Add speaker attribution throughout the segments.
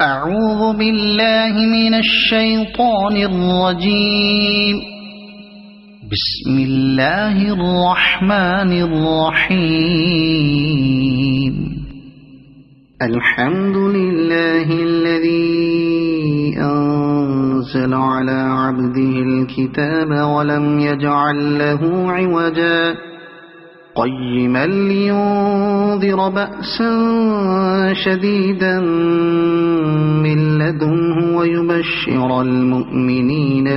Speaker 1: أعوذ بالله من الشيطان الرجيم. بسم الله الرحمن الرحيم. الحمد لله الذي أنزل على عبده الكتاب ولم يجعل له عوجا قيما لينذر بأسا شديدا من لدنه ويبشر المؤمنين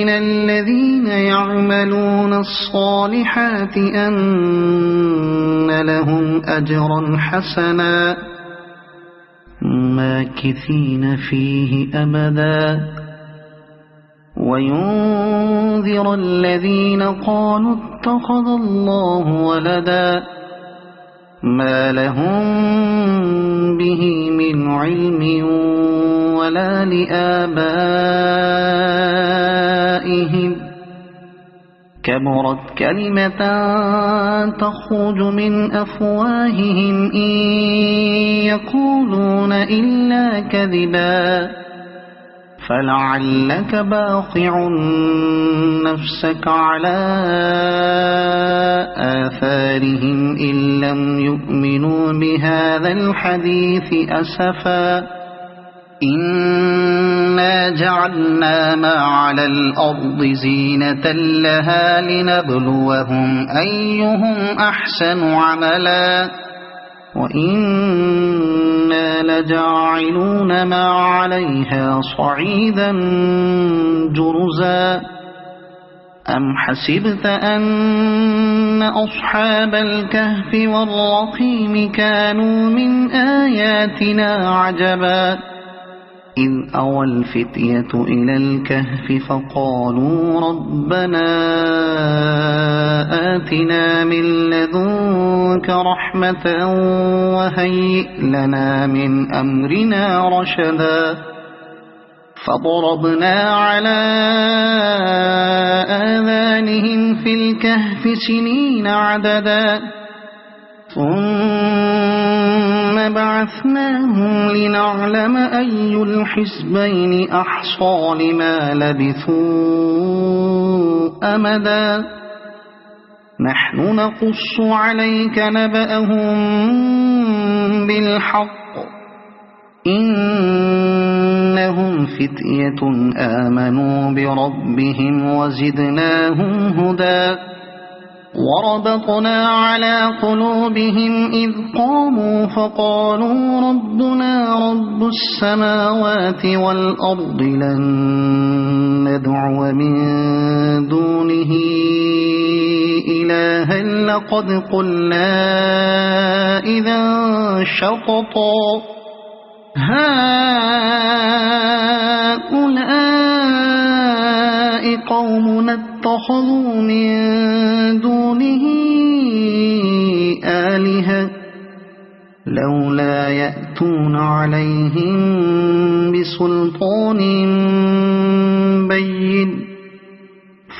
Speaker 1: الذين يعملون الصالحات أن لهم أجرا حسنا ماكثين فيه أبدا وينذر الذين قالوا اتخذ الله ولدا ما لهم به من علم ولا لآبائهم كبرت كلمة تخرج من أفواههم إن يقولون إلا كذبا فلعلك باخع نفسك على آثارهم إن لم يؤمنوا بهذا الحديث أسفا إنا جعلنا ما على الأرض زينة لها لنبلوهم أيهم أحسن عملا وإنا لجاعلون ما عليها صعيدا جرزا أم حسبت أن أصحاب الكهف والرقيم كانوا من آياتنا عجبا إذ أوى الفتية إلى الكهف فقالوا ربنا آتنا من لدنك رحمة وهيئ لنا من أمرنا رشدا فضربنا على آذانهم في الكهف سنين عددا ثم بعثناهم لنعلم أي الحزبين أحصى لما لبثوا أمدا نحن نقص عليك نبأهم بالحق إنهم فتية آمنوا بربهم وزدناهم هدى وربطنا على قلوبهم إذ قاموا فقالوا ربنا رب السماوات والأرض لن ندعو من دونه إلها لقد قلنا إذا شططا هؤلاء قومنا اتخذوا من دونه آلهة لولا يأتون عليهم بسلطان بين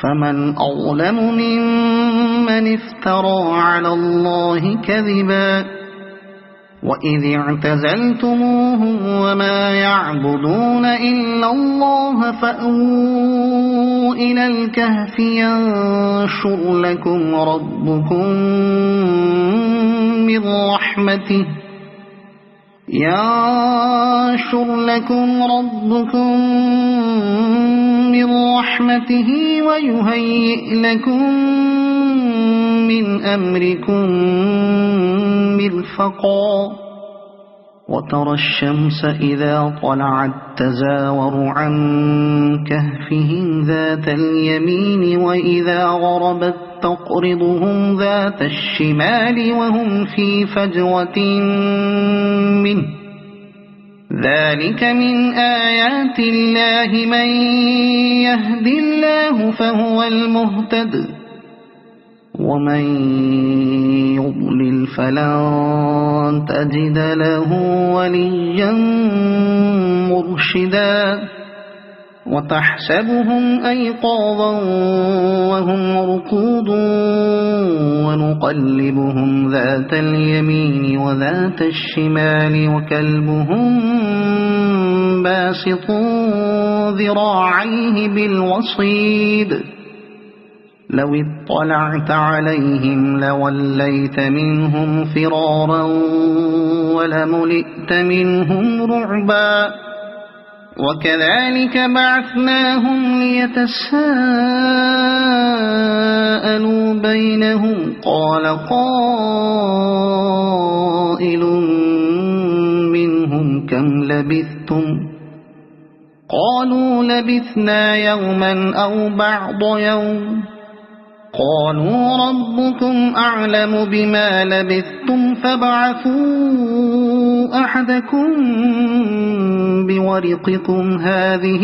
Speaker 1: فمن أظلم ممن افترى على الله كذبا وإذ اعتزلتموهم وما يعبدون إلا الله فأووا إلى الكهف ينشر لكم ربكم من رحمته ويهيئ لكم من أمركم مرفقا وترى الشمس إذا طلعت تزاور عن كهفهم ذات اليمين وإذا غربت تقرضهم ذات الشمال وهم في فجوة منه ذلك من آيات الله من يهد الله فهو المهتد ومن يضلل فلن تجد له وليا مرشدا وتحسبهم أيقاظا وهم رقود ونقلبهم ذات اليمين وذات الشمال وكلبهم باسط ذراعيه بالوصيد لو اطلعت عليهم لوليت منهم فرارا ولملئت منهم رعبا وكذلك بعثناهم ليتساءلوا بينهم قال قائل منهم كم لبثتم قالوا لبثنا يوما أو بعض يوم قالوا ربكم أعلم بما لبثتم فابعثوا أحدكم بورقكم هذه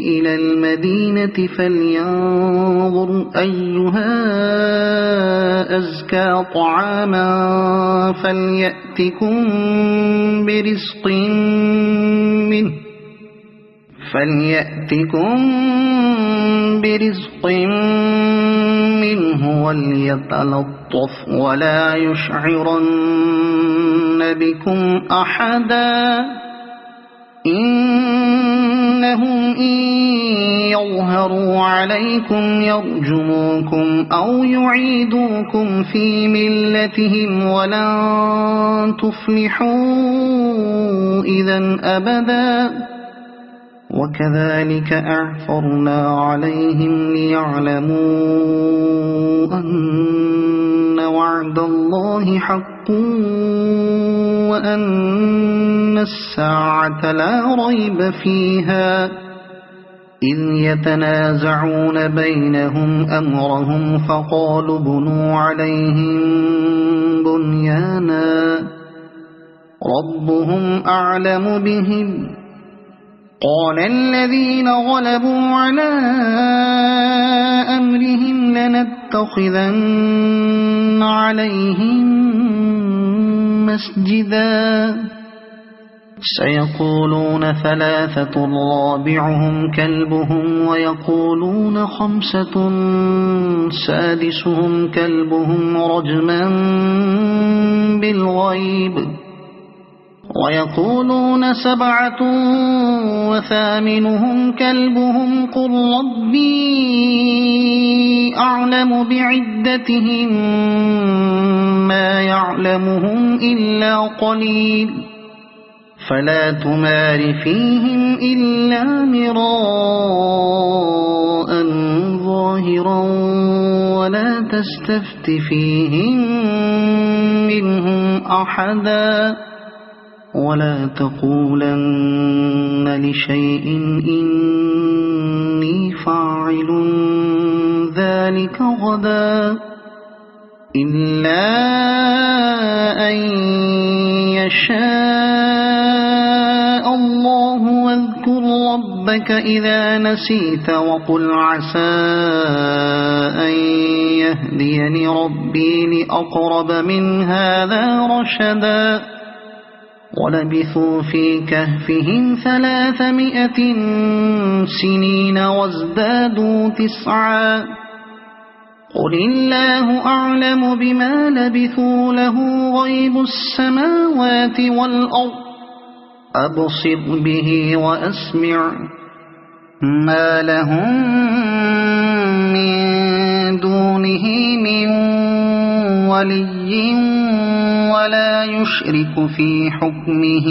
Speaker 1: إلى المدينة فلينظر أيها أزكى طعاما فليأتكم برزق منه وليتلطف ولا يشعرن بكم أحدا إنهم إن يظهروا عليكم يرجموكم أو يعيدوكم في ملتهم ولن تفلحوا إذا أبدا وكذلك أعثرنا عليهم ليعلموا أن وعد الله حق وأن الساعة لا ريب فيها إذ يتنازعون بينهم أمرهم فقالوا بنوا عليهم بنيانا ربهم أعلم بهم قال الذين غلبوا على أمرهم لنتخذن عليهم مسجدا سيقولون ثلاثة رابعهم كلبهم ويقولون خمسة سادسهم كلبهم رجما بالغيب ويقولون سبعة وثامنهم كلبهم قل ربي أعلم بعدتهم ما يعلمهم إلا قليل فلا تمار فيهم إلا مراء ظاهرا ولا تستفت فيهم منهم أحدا ولا تقولن لشيء إني فاعل ذلك غدا إلا أن يشاء الله واذكر ربك إذا نسيت وقل عسى أن يهديني ربي لأقرب من هذا رشدا ولبثوا في كهفهم 300 سنين وازدادوا 9 قل الله أعلم بما لبثوا له غيب السماوات والأرض أبصر به وأسمع ما لهم من دونه من ولي ولا يشرك في حكمه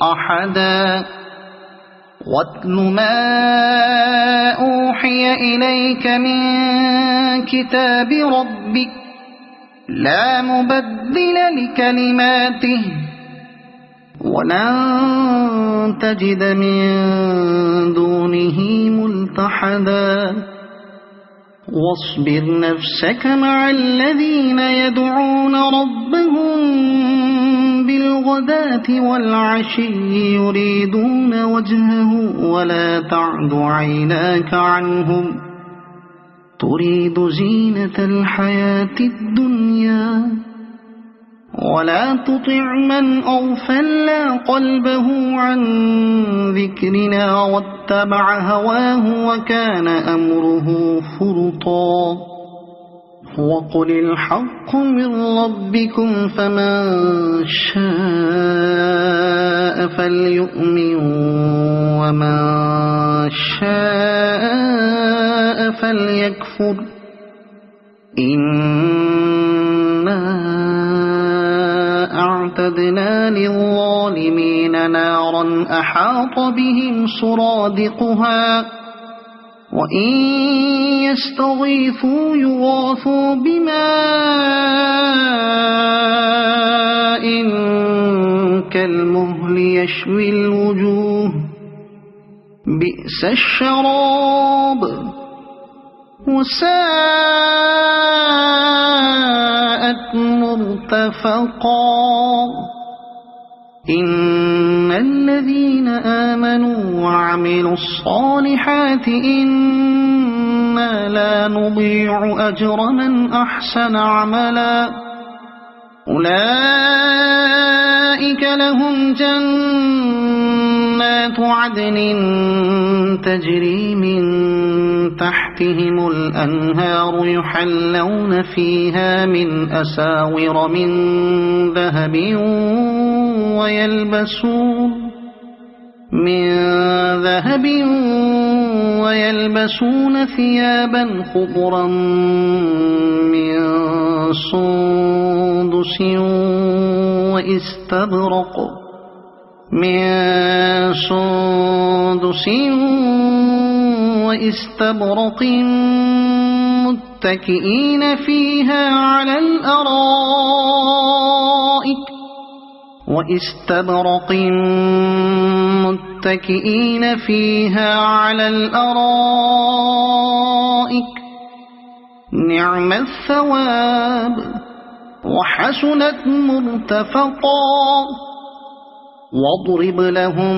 Speaker 1: أحدا واتل ما أوحي إليك من كتاب ربك لا مبدل لكلماته ولن تجد من دونه ملتحدا واصبر نفسك مع الذين يدعون ربهم بالغداة والعشي يريدون وجهه ولا تعد عيناك عنهم تريد زينة الحياة الدنيا ولا تطع من أغفلنا قلبه عن ذكرنا واتبع هواه وكان أمره فرطا وقل الحق من ربكم فمن شاء فليؤمن ومن شاء فليكفر إنا أعتدنا للظالمين نارا أحاط بهم سرادقها وإن يستغيثوا يغاثوا بماء كالمهل يشوي الوجوه بئس الشراب وساءت مرتفقا إن الذين آمنوا وعملوا الصالحات إنا لا نضيع أجر من أحسن عملا أولئك لهم جنات عدن تجري من تحتهم الأنهار يحلون فيها من أساور من ذهب ويلبسون ثيابا خضرا من سندس واستبرق متكئين فيها على الأرائك نعم الثواب وحسنت مرتفقا واضرب لهم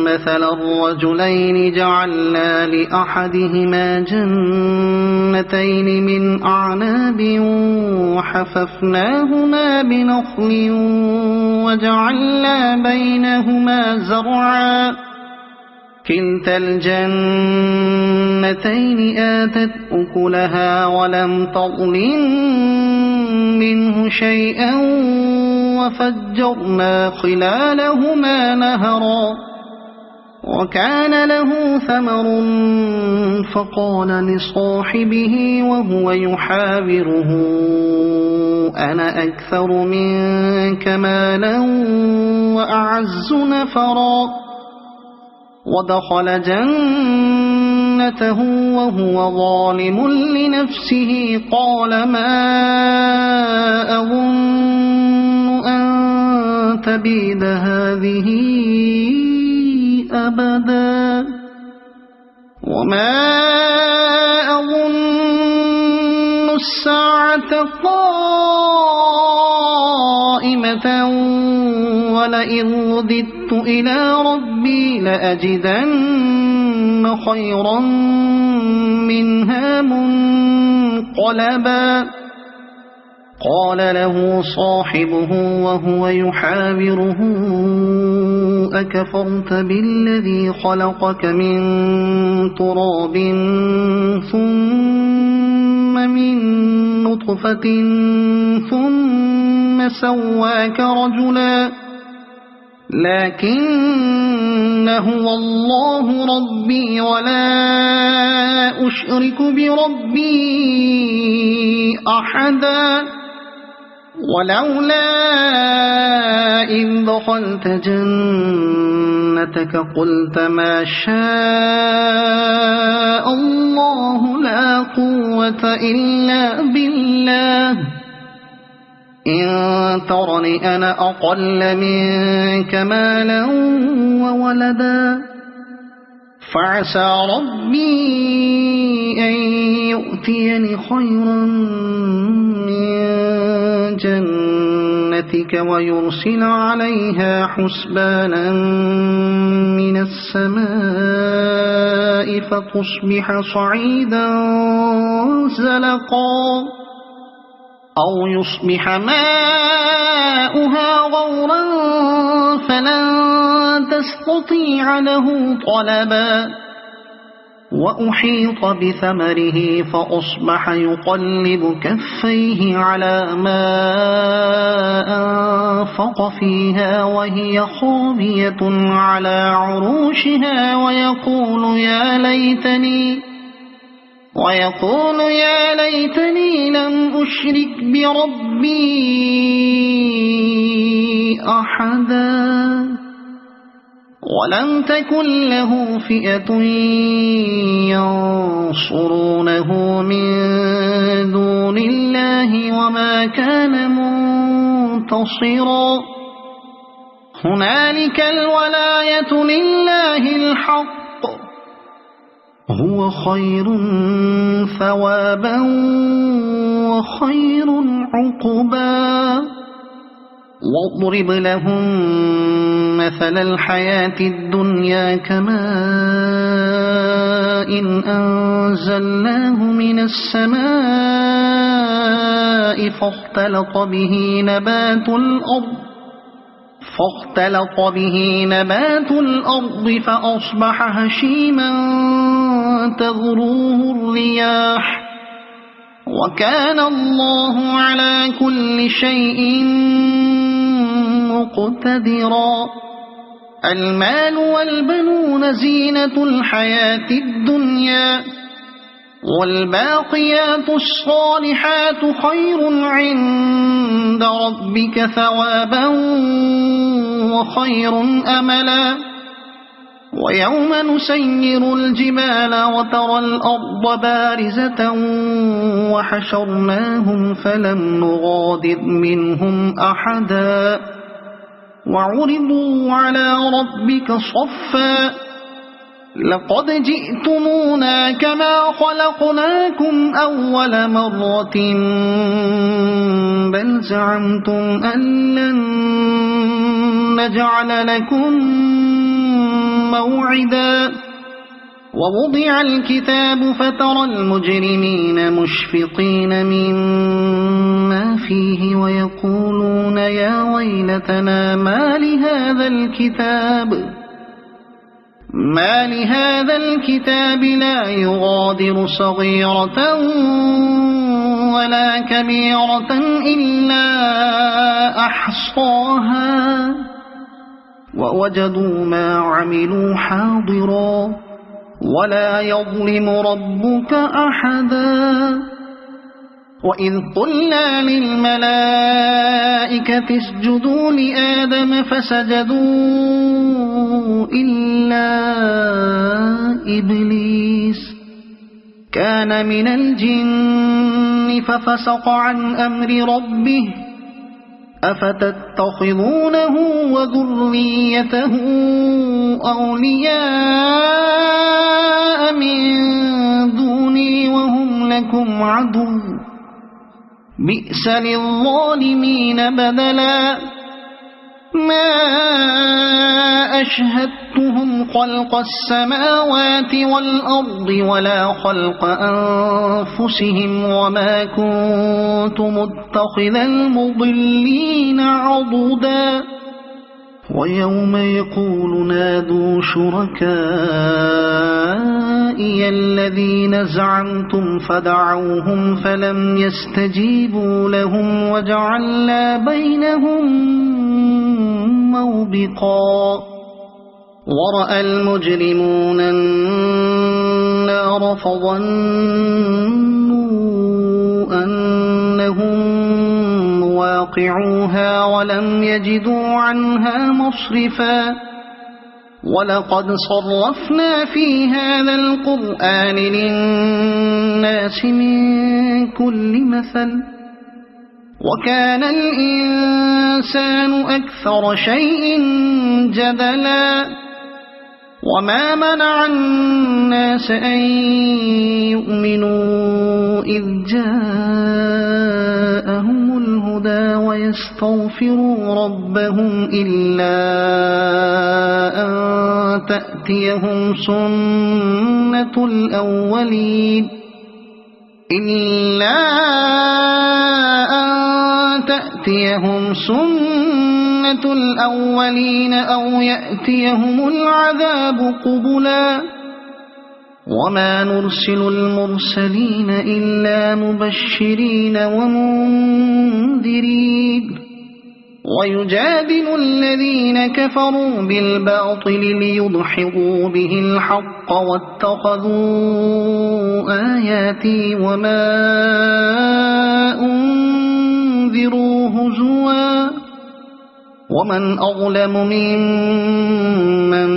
Speaker 1: مثل الرجلين جعلنا لأحدهما جنتين من أعناب وحففناهما بنخل وجعلنا بينهما زرعا كلتا الجنتين آتت أكلها ولم تظلم منه شيئا وفجرنا خلالهما نهرا وكان له ثمر فقال لصاحبه وهو يحاوره أنا أكثر منك مالا وأعز نفرا ودخل جنته وهو ظالم لنفسه قال ما أظن أن تبيد هذه أبدا وما أظن الساعة قائمة ولئن رددت إلى ربي لأجدن خيرا منها منقلبا قال له صاحبه وهو يحاوره أكفرت بالذي خلقك من تراب ثم من نطفة ثم سواك رجلا لكن هو الله ربي ولا أشرك بربي أحدا ولولا إذ دخلت جنتك قلت ما شاء الله لا قوة إلا بالله إن ترني أنا أقل منك مالا وولدا فعسى ربي أن يؤتيني خيرا من جنتك ويرسل عليها حسبانا من السماء فتصبح صعيدا زلقا أو يصبح ماؤها غورا فلن تستطيع له طلبا وأحيط بثمره فأصبح يقلب كفيه على ما أنفق فيها وهي خاوية على عروشها ويقول يا ليتني لم أشرك بربي أحدا ولم تكن له فئة ينصرونه من دون الله وما كان منتصرا هنالك الولاية لله الحق هو خير ثوابا وخير عقبا واضرب لهم مثل الحياة الدنيا كماء أنزلناه من السماء فاختلط به نبات الأرض فأصبح هشيما تذروه الرياح وكان الله على كل شيء مقتدرا المال والبنون زينة الحياة الدنيا والباقيات الصالحات خير عند ربك ثوابا وخير أملا ويوم نسير الجبال وترى الأرض بارزة وحشرناهم فلم نغادر منهم أحدا وعرضوا على ربك صفا لقد جئتمونا كما خلقناكم أول مرة بل زعمتم أن لن نجعل لكم موعدا ووضع الكتاب فترى المجرمين مشفقين مما فيه ويقولون يا ويلتنا ما لهذا الكتاب لا يغادر صغيرة ولا كبيرة إلا أحصاها ووجدوا ما عملوا حاضرا ولا يظلم ربك أحدا وإذ قلنا للملائكة اسجدوا لآدم فسجدوا إلا إبليس كان من الجن ففسق عن أمر ربه أفتتخذونه وذريته أولياء من دوني وهم لكم عدو بئس للظالمين بدلا ما أشهدتهم خلق السماوات والأرض ولا خلق أنفسهم وما كنت متخذ المضلين عضدا ويوم يقول نادوا شركائي الذين زعمتم فدعوهم فلم يستجيبوا لهم وجعلنا بينهم موبقا ورأى المجرمون النار فظنوا أنهم واقعوها ولم يجدوا عنها مصرفا ولقد صرفنا في هذا القرآن للناس من كل مثل وكان الإنسان أكثر شيء جدلا وما منع الناس أن يؤمنوا إذ جاءهم الهدى ويستغفروا ربهم إلا أن تأتيهم سنة الأولين إلا أن تأتيهم سنة الأولين أو يأتيهم العذاب قبلا وما نرسل المرسلين إلا مبشرين ومنذرين ويجادل الذين كفروا بالباطل ليدحضوا به الحق واتخذوا آياتي وما أنذروا هزوا ومن أظلم ممن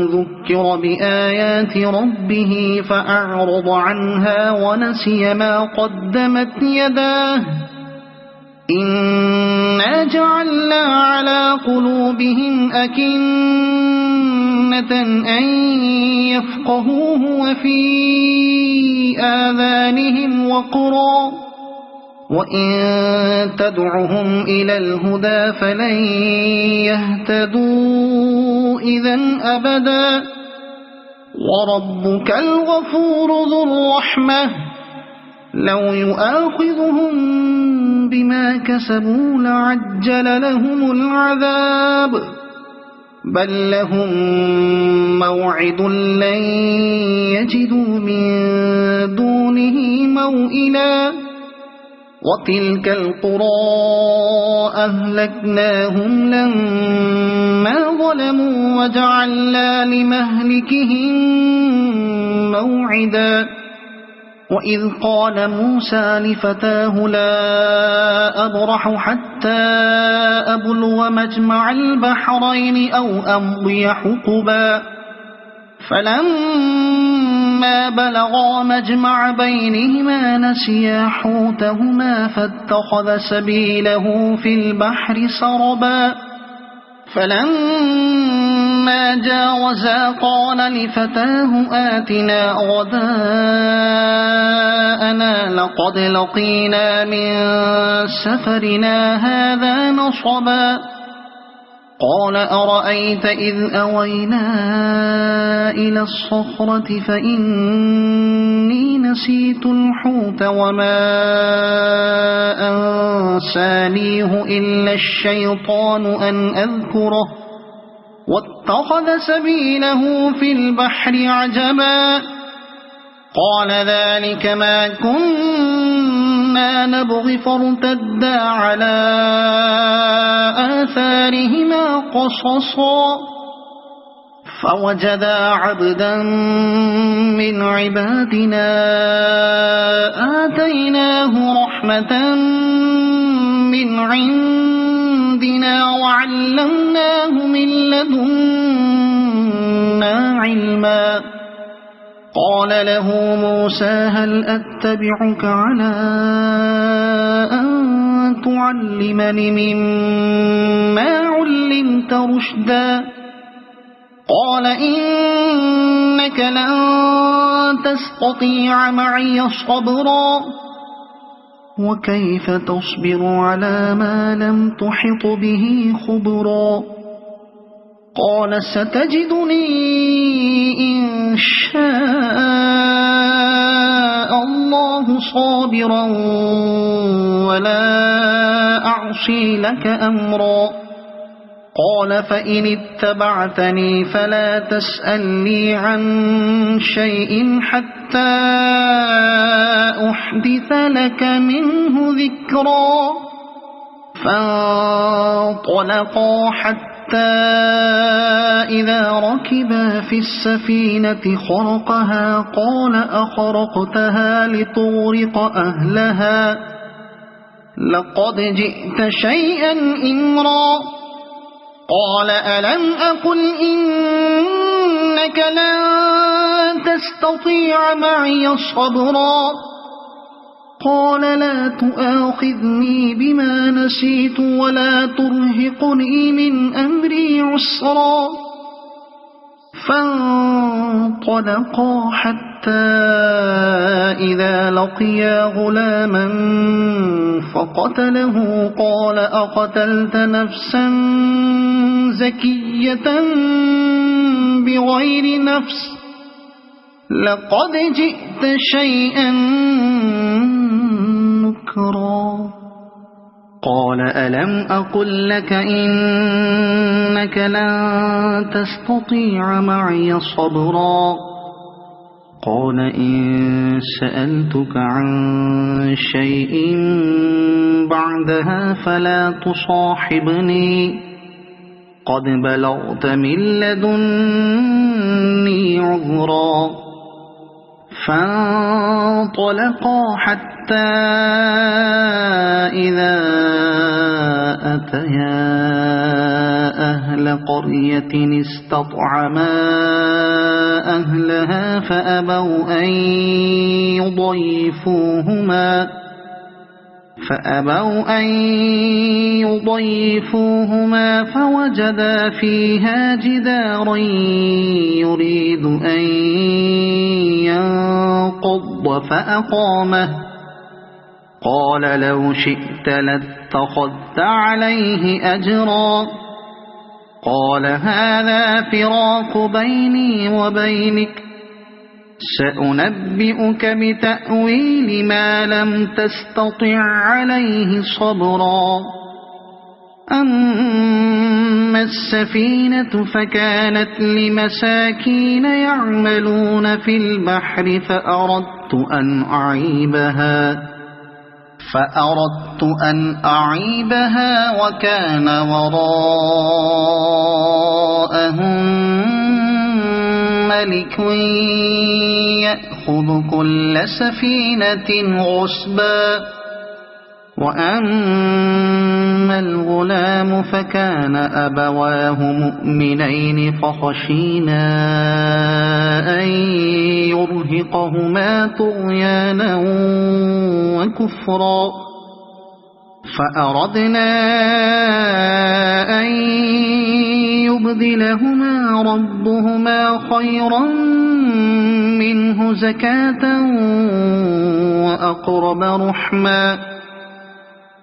Speaker 1: ذكر بآيات ربه فأعرض عنها ونسي ما قدمت يداه إنا جعلنا على قلوبهم أكنة أن يفقهوه وفي آذانهم وقرا وإن تدعهم إلى الهدى فلن يهتدوا إذن أبدا وربك الغفور ذو الرحمة لو يؤاخذهم بما كسبوا لعجل لهم العذاب بل لهم موعد لن يجدوا من دونه موئلا وتلك القرى أهلكناهم لما ظلموا وجعلنا لمهلكهم موعدا وإذ قال موسى لفتاه لا أبرح حتى أبلغ مجمع البحرين أو أمضي حقبا فلما بلغا مجمع بينهما نسيا حوتهما فاتخذ سبيله في البحر سربا فلما جاوزا قال لفتاه آتنا غداءنا لقد لقينا من سفرنا هذا نصبا قال أرأيت إذ أوينا إلى الصخرة فإني نسيت الحوت وما أنسانيه إلا الشيطان أن أذكره واتخذ سبيله في البحر عجبا قال ذلك ما كنا نبغي فارتدا على آثارهما قصصا فوجدا عبدا من عبادنا آتيناه رحمة من عندنا وعلمناه من لدنا علما قال له موسى هل أتبعك على أن تعلمني مما علمت رشدا قال إنك لن تستطيع معي صبرا وكيف تصبر على ما لم تحط به خبرا قال ستجدني إن شاء الله صابرا ولا أعصي لك أمرا قال فإن اتبعتني فلا تسألني عن شيء حتى أحدث لك منه ذكرا فانطلقا حتى إذا ركبا في السفينة خرقها قال أخرقتها لتغرق أهلها لقد جئت شيئا إمرا قال ألم أقل إنك لن تستطيع معي صبرا قال لا تؤاخذني بما نسيت ولا ترهقني من أمري عسرا فانطلقا حتى إذا لقيا غلاما فقتله قال أقتلت نفسا زكية بغير نفس لقد جئت شيئا نكرا قال ألم أقل لك إنك لن تستطيع معي صبرا قال إن سألتك عن شيء بعدها فلا تصاحبني قد بلغت من لدني عذرا فانطلقا حتى إذا أتيا أهل قرية استطعما أهلها فأبوا أن يضيفوهما فوجدا فيها جدارا يريد أن ينقض فأقامه قال لو شئت لاتخذت عليه أجرا قال هذا فراق بيني وبينك سأنبئك بتأويل ما لم تستطع عليه صبرا أما السفينة فكانت لمساكين يعملون في البحر فأردت أن أعيبها وكان وراءهم ملك يأخذ كل سفينة غصبا وأما الغلام فكان أبواه مؤمنين فخشينا أن يرهقهما طغيانا وكفرا فأردنا أن يبدلهما ربهما خيرا منه زكاة وأقرب رحما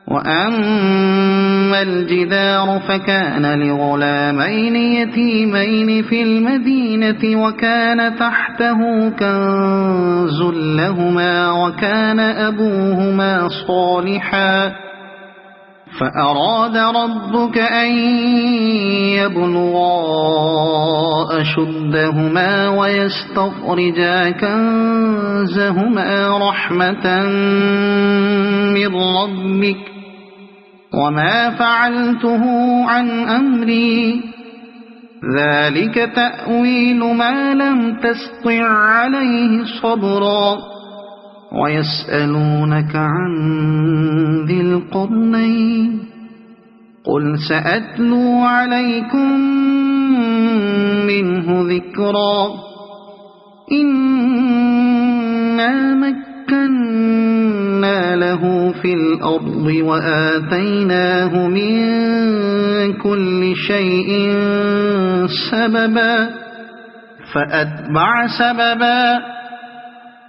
Speaker 1: وأما الجدار فكان لغلامين يتيمين في المدينة وكان تحته كنز لهما وكان أبوهما صالحا فأراد ربك أن يبلغا أشدهما ويستخرجا كنزهما رحمة من ربك وما فعلته عن أمري ذلك تأويل ما لم تسطع عليه صبرا ويسألونك عن ذي القرنين قل سأتلو عليكم منه ذكرا إنا مكنا له في الأرض وآتيناه من كل شيء سببا فأتبع سببا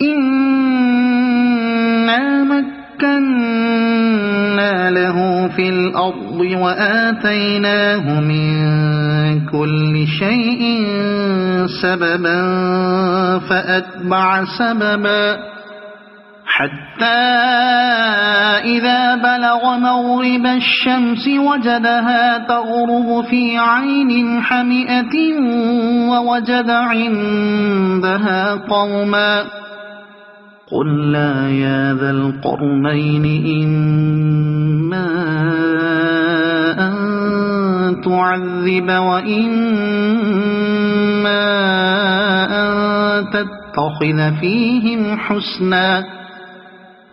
Speaker 1: إنا مكنا له في الأرض وآتيناه من كل شيء سببا فأتبع سببا حتى إذا بلغ مغرب الشمس وجدها تغرب في عين حمئة ووجد عندها قوما قلنا يا ذا القرنين إما أن تعذب وإما أن تتخذ فيهم حسنا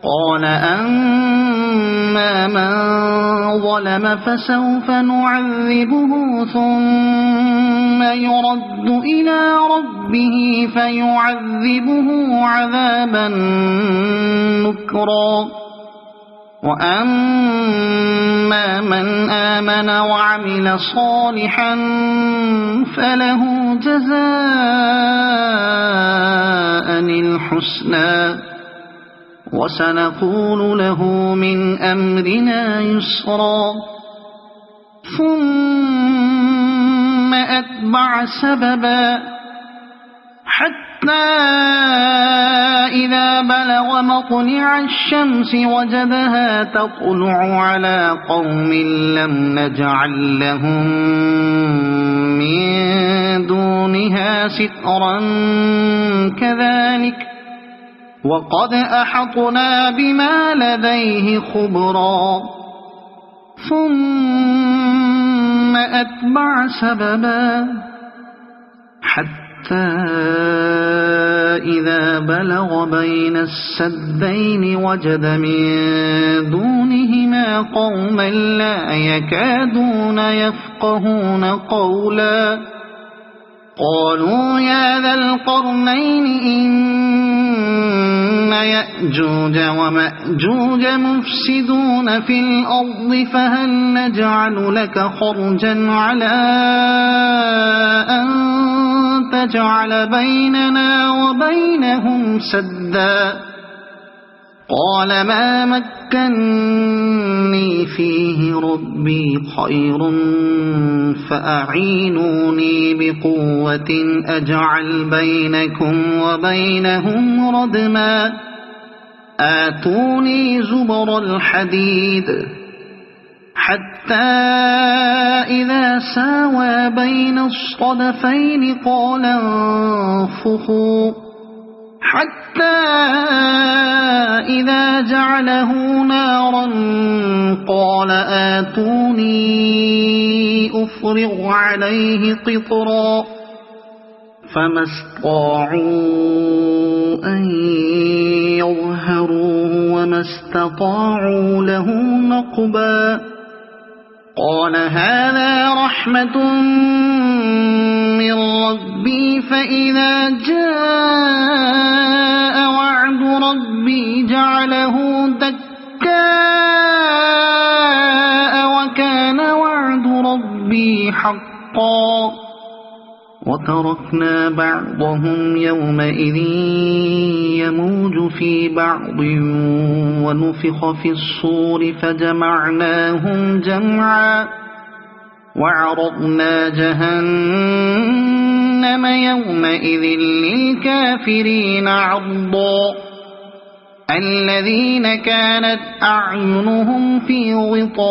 Speaker 1: قال أما من ظلم فسوف نعذبه ثم يرد إلى ربه فيعذبه عذابا نكرا وأما من آمن وعمل صالحا فله جزاء الحسنى وسنقول له من أمرنا يسرا ثم أتبع سببا حتى إذا بلغ مطلع الشمس وجدها تطلع على قوم لم نجعل لهم من دونها سترا كذلك وقد أحطنا بما لديه خبرا ثم أتبع سببا حتى إذا بلغ بين السدين وجد من دونهما قوما لا يكادون يفقهون قولا قالوا يا ذا القرنين إن يأجوج ومأجوج مفسدون في الأرض فهل نجعل لك خرجا على أن تجعل بيننا وبينهم سدا قال ما مكني فيه ربي خير فأعينوني بقوة أجعل بينكم وبينهم ردما آتوني زبر الحديد حتى إذا ساوى بين الصدفين قال انفخوا حتى إذا جعله نارا قال آتوني أفرغ عليه قطرا فما استطاعوا أن يظهروه وما استطاعوا له نقبا قال هذا رحمة من ربي فإذا جاء وعد ربي جعله دكاء وكان وعد ربي حقا وتركنا بعضهم يومئذ يموج في بعض ونفخ في الصور فجمعناهم جمعا وعرضنا جهنم يومئذ للكافرين عرضا الذين كانت أعينهم في غطاء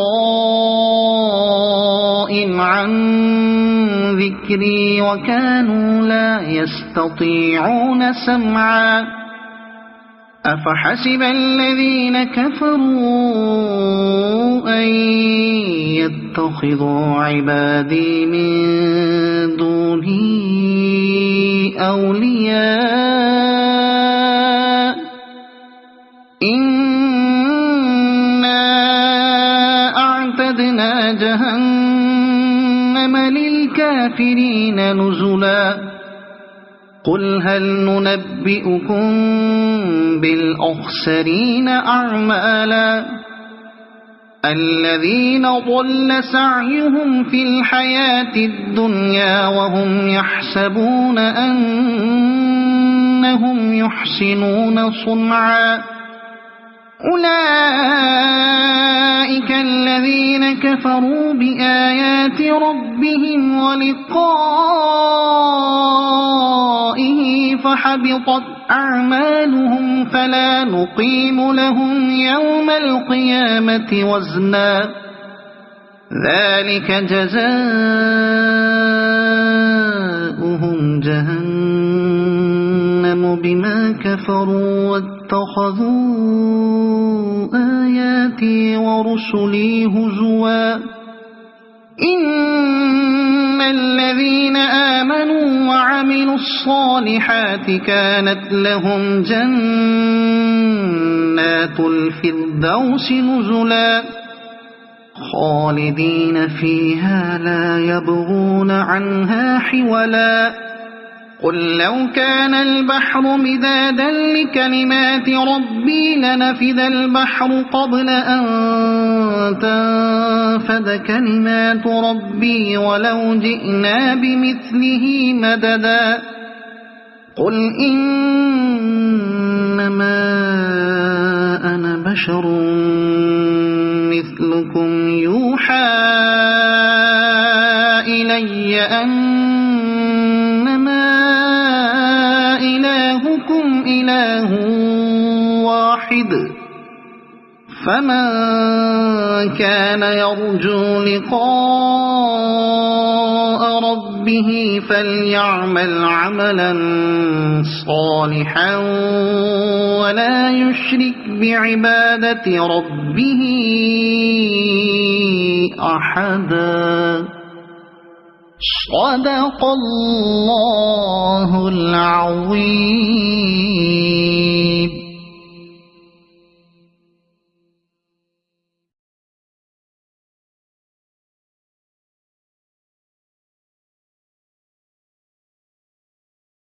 Speaker 1: عن ذكري وكانوا لا يستطيعون سمعا أفحسب الذين كفروا أن يتخذوا عبادي من دوني أولياء إنا أعتدنا جهنم للكافرين نزلا قل هل ننبئكم بالأخسرين أعمالا الذين ضل سعيهم في الحياة الدنيا وهم يحسبون أنهم يحسنون صنعا أولئك الذين كفروا بآيات ربهم ولقائه فحبطت أعمالهم فلا نقيم لهم يوم القيامة وزنا ذلك جزاؤهم جهنم بما كفروا واتخذوا آياتي ورسلي هزوا إن الذين آمنوا وعملوا الصالحات كانت لهم جنات الفردوس نزلا خالدين فيها لا يبغون عنها حولا قل لو كان البحر مدادا لكلمات ربي لنفد البحر قبل أن تنفد كلمات ربي ولو جئنا بمثله مددا قل إنما أنا بشر مثلكم يوحى إلي أنما إلهكم إله رقيب فمن كان يرجو لقاء ربه فليعمل عملا صالحا ولا يشرك بعبادة ربه أحدا. صدق الله العظيم.